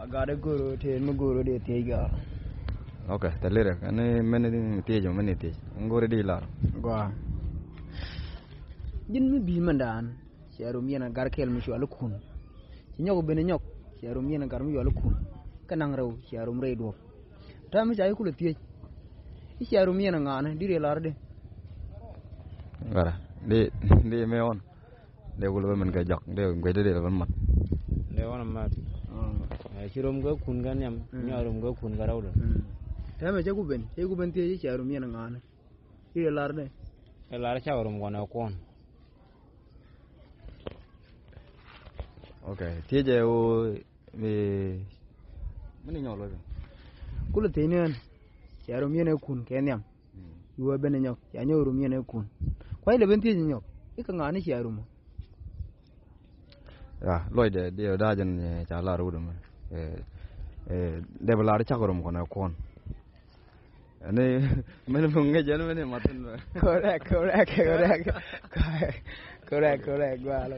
agada guru te muguru de tega okay talere ane mene tejo mene tej ngore di lar gwa jin mi bi mandan sharum yana garkel mi shu alukun nyok bene nyok sharum yana gar mi alukun kanang rew sharum reedo ta mi jay kula tej sharum yana ngana dire lar de gara de me on de gulu men ga jak de ngwe de ban mat de wona mat shirum ga kun gan yam nyarum ga kun ga rawdo ta me jagu ben te sharum yana ngana dire lar de lar sharum gona kon okay teje o me mani nyolo kula tenen sharum yana kun kenyam yuwa bene nyok ya nyorum yana kun kwai le ben teje nyok ika ngani sharum ya loide de dajan cha la ru dum de balar cha gorum kona kon ane mene munge jan mene matun correct gwa